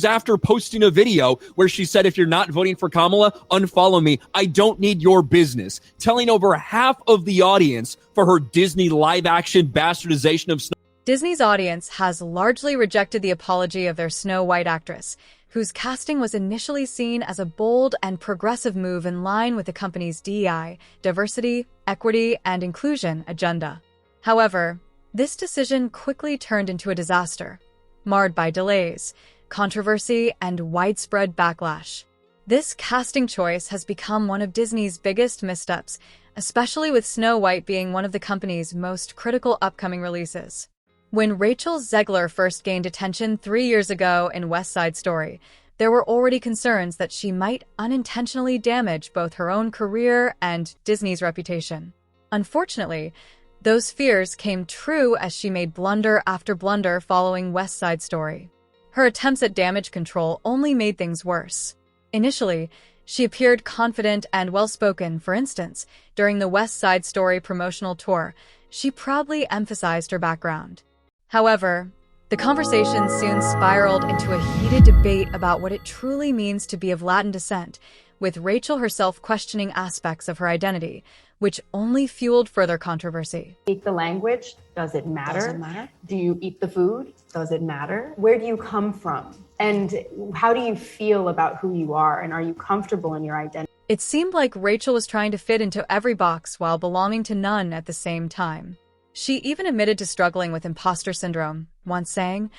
after posting a video where she said, if you're not voting for Kamala, unfollow me. I don't need your business. Telling over half of the audience for her Disney live-action bastardization of Snow. Disney's audience has largely rejected the apology of their Snow White actress, whose casting was initially seen as a bold and progressive move in line with the company's DEI, diversity, equity, and inclusion agenda. However, this decision quickly turned into a disaster, marred by delays, controversy, and widespread backlash. This casting choice has become one of Disney's biggest missteps, especially with Snow White being one of the company's most critical upcoming releases. When Rachel Zegler first gained attention 3 years ago in West Side Story, there were already concerns that she might unintentionally damage both her own career and Disney's reputation. Unfortunately, those fears came true as she made blunder after blunder following West Side Story. Her attempts at damage control only made things worse. Initially, she appeared confident and well-spoken. For instance, during the West Side Story promotional tour, she proudly emphasized her background. However, the conversation soon spiraled into a heated debate about what it truly means to be of Latin descent, with Rachel herself questioning aspects of her identity, which only fueled further controversy. Speak the language? Does it matter? Does it matter? Do you eat the food? Does it matter? Where do you come from? And how do you feel about who you are? And are you comfortable in your identity? It seemed like Rachel was trying to fit into every box while belonging to none at the same time. She even admitted to struggling with imposter syndrome, once saying,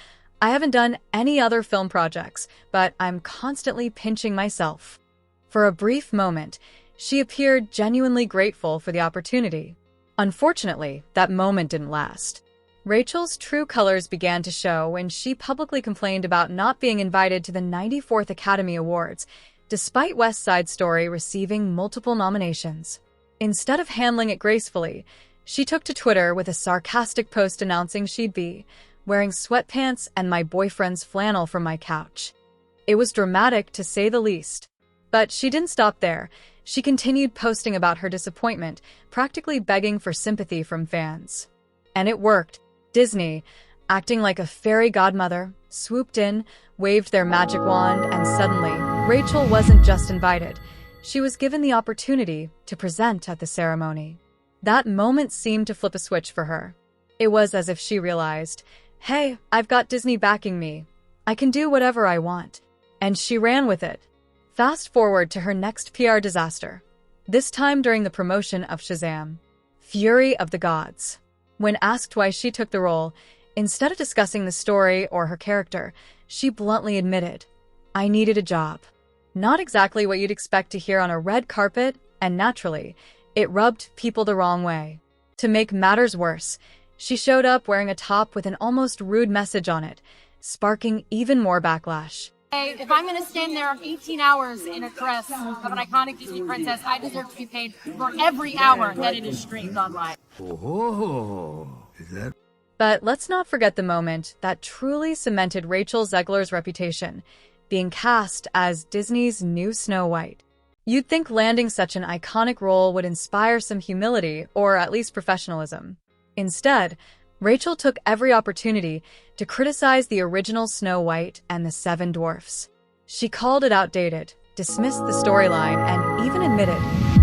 "I haven't done any other film projects, but I'm constantly pinching myself." For a brief moment, she appeared genuinely grateful for the opportunity. Unfortunately, that moment didn't last. Rachel's true colors began to show when she publicly complained about not being invited to the 94th Academy Awards, despite West Side Story receiving multiple nominations. Instead of handling it gracefully, she took to Twitter with a sarcastic post announcing she'd be wearing sweatpants and my boyfriend's flannel from my couch. It was dramatic, to say the least. But she didn't stop there. She continued posting about her disappointment, practically begging for sympathy from fans. And it worked. Disney, acting like a fairy godmother, swooped in, waved their magic wand, and suddenly, Rachel wasn't just invited. She was given the opportunity to present at the ceremony. That moment seemed to flip a switch for her. It was as if she realized, hey, I've got Disney backing me. I can do whatever I want. And she ran with it. Fast forward to her next PR disaster, this time during the promotion of Shazam! Fury of the Gods. When asked why she took the role, instead of discussing the story or her character, she bluntly admitted, "I needed a job." Not exactly what you'd expect to hear on a red carpet, and naturally, it rubbed people the wrong way. To make matters worse, she showed up wearing a top with an almost rude message on it, sparking even more backlash. If I'm going to stand there 18 hours in a dress of an iconic Disney princess, I deserve to be paid for every hour that it is streamed online. Oh, is that? But let's not forget the moment that truly cemented Rachel Zegler's reputation, being cast as Disney's new Snow White. You'd think landing such an iconic role would inspire some humility, or at least professionalism. Instead, Rachel took every opportunity to criticize the original Snow White and the Seven Dwarfs. She called it outdated, dismissed the storyline, and even admitted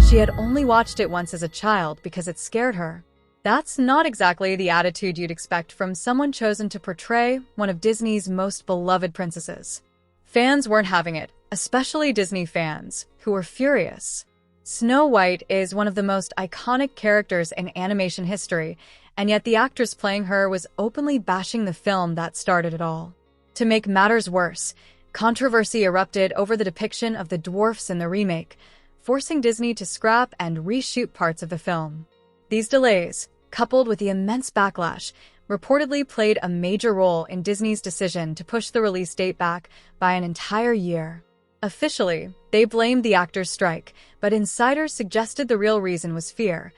she had only watched it once as a child because it scared her. That's not exactly the attitude you'd expect from someone chosen to portray one of Disney's most beloved princesses. Fans weren't having it, especially Disney fans, who were furious. Snow White is one of the most iconic characters in animation history, and yet the actress playing her was openly bashing the film that started it all. To make matters worse, controversy erupted over the depiction of the dwarfs in the remake, forcing Disney to scrap and reshoot parts of the film. These delays, coupled with the immense backlash, reportedly played a major role in Disney's decision to push the release date back by an entire year. Officially, they blamed the actors' strike, but insiders suggested the real reason was fear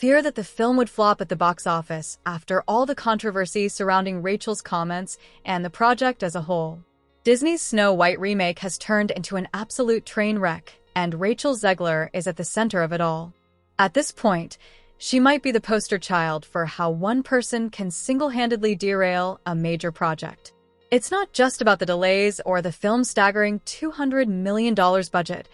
that the film would flop at the box office after all the controversy surrounding Rachel's comments and the project as a whole. Disney's Snow White remake has turned into an absolute train wreck, and Rachel Zegler is at the center of it all. At this point, she might be the poster child for how one person can single-handedly derail a major project. It's not just about the delays or the film's staggering $200 million budget.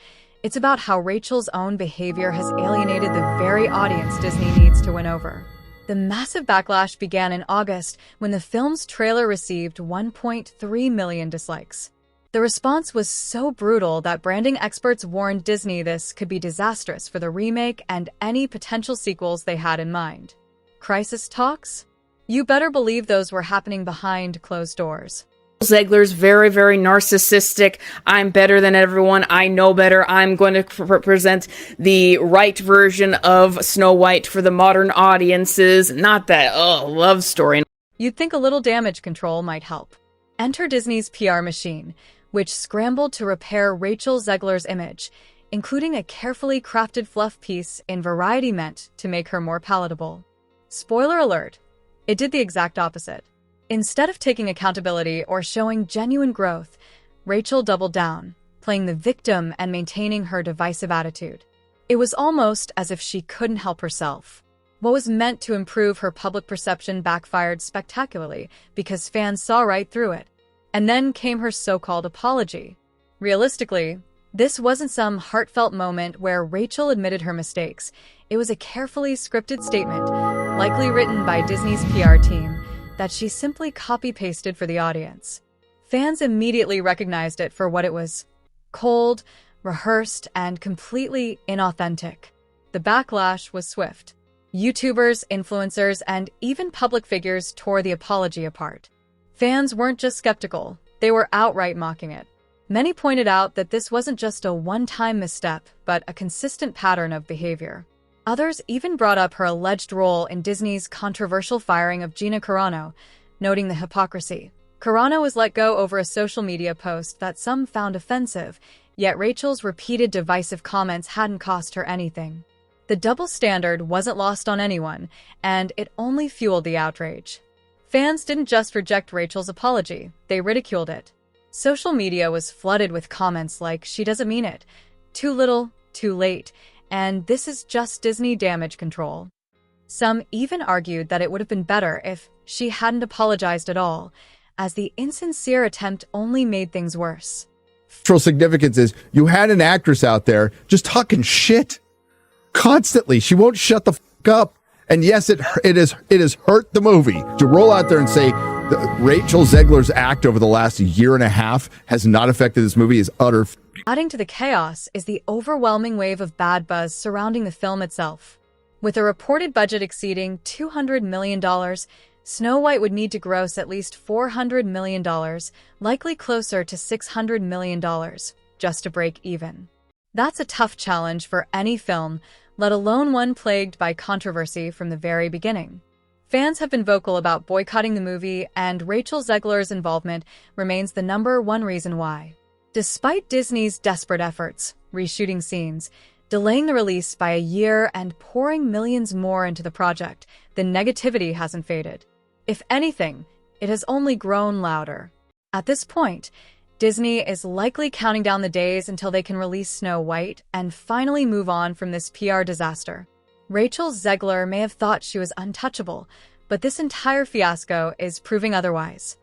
It's about how Rachel's own behavior has alienated the very audience Disney needs to win over. The massive backlash began in August when the film's trailer received 1.3 million dislikes. The response was so brutal that branding experts warned Disney this could be disastrous for the remake and any potential sequels they had in mind. Crisis talks? You better believe those were happening behind closed doors. Zegler's very, very narcissistic. I'm better than everyone. I know better. I'm going to present the right version of Snow White for the modern audiences. Not that, love story. You'd think a little damage control might help. Enter Disney's PR machine, which scrambled to repair Rachel Zegler's image, including a carefully crafted fluff piece in Variety meant to make her more palatable. Spoiler alert, it did the exact opposite. Instead of taking accountability or showing genuine growth, Rachel doubled down, playing the victim and maintaining her divisive attitude. It was almost as if she couldn't help herself. What was meant to improve her public perception backfired spectacularly because fans saw right through it. And then came her so-called apology. Realistically, this wasn't some heartfelt moment where Rachel admitted her mistakes. It was a carefully scripted statement, likely written by Disney's PR team, that she simply copy-pasted for the audience. Fans immediately recognized it for what it was: cold, rehearsed, and completely inauthentic. The backlash was swift. YouTubers, influencers, and even public figures tore the apology apart. Fans weren't just skeptical, they were outright mocking it. Many pointed out that this wasn't just a one-time misstep, but a consistent pattern of behavior. Others even brought up her alleged role in Disney's controversial firing of Gina Carano, noting the hypocrisy. Carano was let go over a social media post that some found offensive, yet Rachel's repeated divisive comments hadn't cost her anything. The double standard wasn't lost on anyone, and it only fueled the outrage. Fans didn't just reject Rachel's apology, they ridiculed it. Social media was flooded with comments like, "She doesn't mean it," "Too little, too late," and "This is just Disney damage control." Some even argued that it would have been better if she hadn't apologized at all, as the insincere attempt only made things worse. Cultural significance is you had an actress out there just talking shit constantly. She won't shut the fuck up. And yes, it has hurt the movie to roll out there and say that Rachel Zegler's act over the last year and a half has not affected this movie is utter. Adding to the chaos is the overwhelming wave of bad buzz surrounding the film itself. With a reported budget exceeding $200 million, Snow White would need to gross at least $400 million, likely closer to $600 million, just to break even. That's a tough challenge for any film, let alone one plagued by controversy from the very beginning. Fans have been vocal about boycotting the movie, and Rachel Zegler's involvement remains the #1 reason why. Despite Disney's desperate efforts, reshooting scenes, delaying the release by a year, and pouring millions more into the project, the negativity hasn't faded. If anything, it has only grown louder. At this point, Disney is likely counting down the days until they can release Snow White and finally move on from this PR disaster. Rachel Zegler may have thought she was untouchable, but this entire fiasco is proving otherwise.